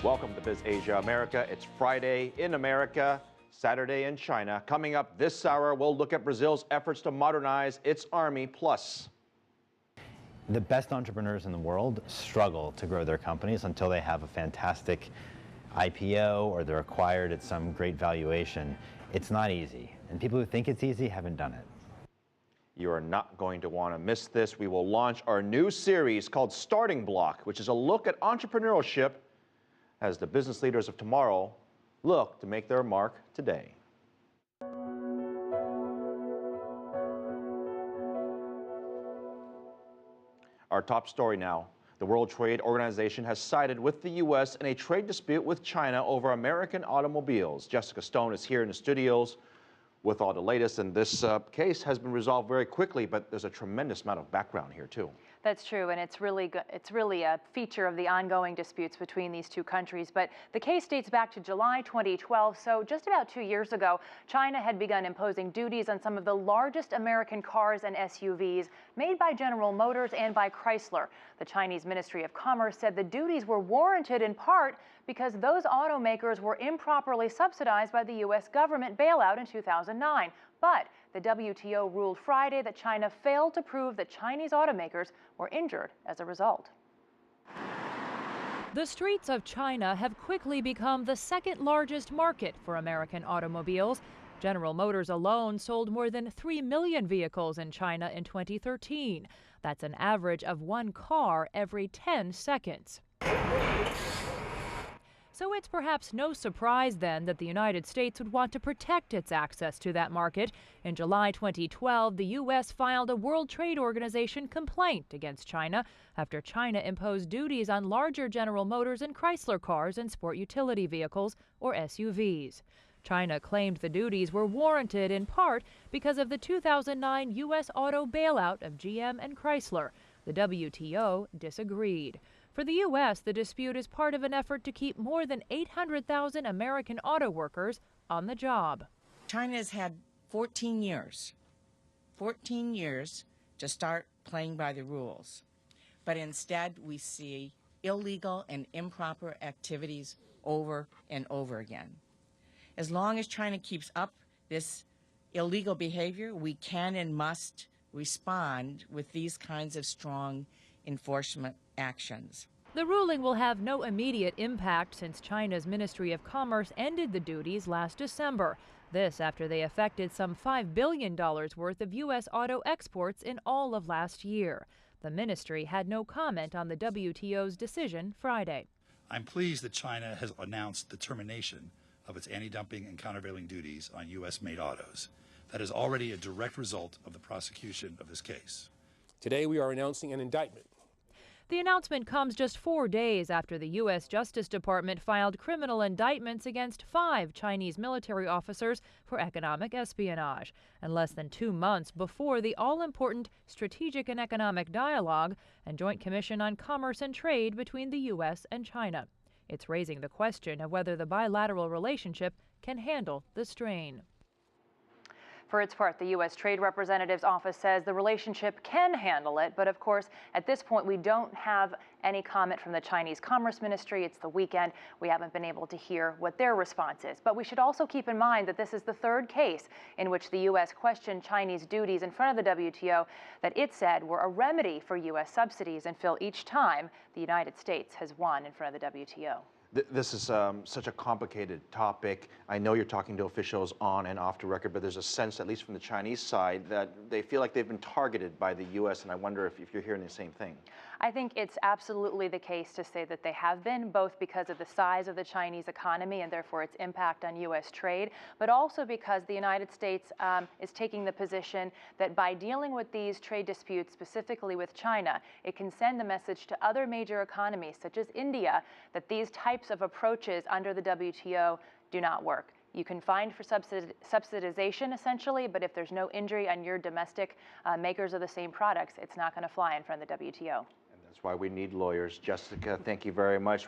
Welcome to Biz Asia America. It's Friday in America, Saturday in China. Coming up this hour, we'll look at Brazil's efforts to modernize its army. Plus, the best entrepreneurs in the world struggle to grow their companies until they have a fantastic IPO or they're acquired at some great valuation. It's not easy, and people who think it's easy haven't done it. You are not going to want to miss this. We will launch our new series called Starting Block, which is a look at entrepreneurship as the business leaders of tomorrow look to make their mark today. Our top story now. The World Trade Organization has sided with the U.S. in a trade dispute with China over American automobiles. Jessica Stone is here in the studios with all the latest, and this case has been resolved very quickly, but there's a tremendous amount of background here too. That's true, and it's really a feature of the ongoing disputes between these two countries. But the case dates back to July 2012, so just about 2 years ago, China had begun imposing duties on some of the largest American cars and SUVs made by General Motors and by Chrysler. The Chinese Ministry of Commerce said the duties were warranted in part because those automakers were improperly subsidized by the U.S. government bailout in 2009. But the WTO ruled Friday that China failed to prove that Chinese automakers were injured as a result. The streets of China have quickly become the second largest market for American automobiles. General Motors alone sold more than 3 million vehicles in China in 2013. That's an average of one car every 10 seconds. So it's perhaps no surprise then that the United States would want to protect its access to that market. In July 2012, the U.S. filed a World Trade Organization complaint against China after China imposed duties on larger General Motors and Chrysler cars and sport utility vehicles, or SUVs. China claimed the duties were warranted in part because of the 2009 U.S. auto bailout of GM and Chrysler. The WTO disagreed. For the U.S., the dispute is part of an effort to keep more than 800,000 American auto workers on the job. China has had 14 years to start playing by the rules. But instead, we see illegal and improper activities over and over again. As long as China keeps up this illegal behavior, we can and must respond with these kinds of strong enforcement actions. The ruling will have no immediate impact since China's Ministry of Commerce ended the duties last December. This after they affected some $5 billion worth of U.S. auto exports in all of last year. The ministry had no comment on the WTO's decision Friday. I'm pleased that China has announced the termination of its anti-dumping and countervailing duties on U.S.-made autos. That is already a direct result of the prosecution of this case. Today we are announcing an indictment. The announcement comes just 4 days after the U.S. Justice Department filed criminal indictments against 5 Chinese military officers for economic espionage, and less than 2 months before the all-important Strategic and Economic Dialogue and Joint Commission on Commerce and Trade between the U.S. and China. It's raising the question of whether the bilateral relationship can handle the strain. For its part, the U.S. Trade Representative's office says the relationship can handle it, but of course, at this point, we don't have any comment from the Chinese Commerce Ministry. It's the weekend. We haven't been able to hear what their response is. But we should also keep in mind that this is the third case in which the U.S. questioned Chinese duties in front of the WTO that it said were a remedy for U.S. subsidies. And Phil, each time the United States has won in front of the WTO. This is such a complicated topic. I know you're talking to officials on and off the record, but there's a sense, at least from the Chinese side, that they feel like they've been targeted by the U.S., and I wonder if you're hearing the same thing. I think it's absolutely the case to say that they have been, both because of the size of the Chinese economy and therefore its impact on U.S. trade, but also because the United States is taking the position that by dealing with these trade disputes, specifically with China, it can send the message to other major economies, such as India, that these types of approaches under the WTO do not work. You can fine for subsidization, essentially, but if there's no injury on your domestic makers of the same products, it's not going to fly in front of the WTO. And that's why we need lawyers. Jessica, thank you very much.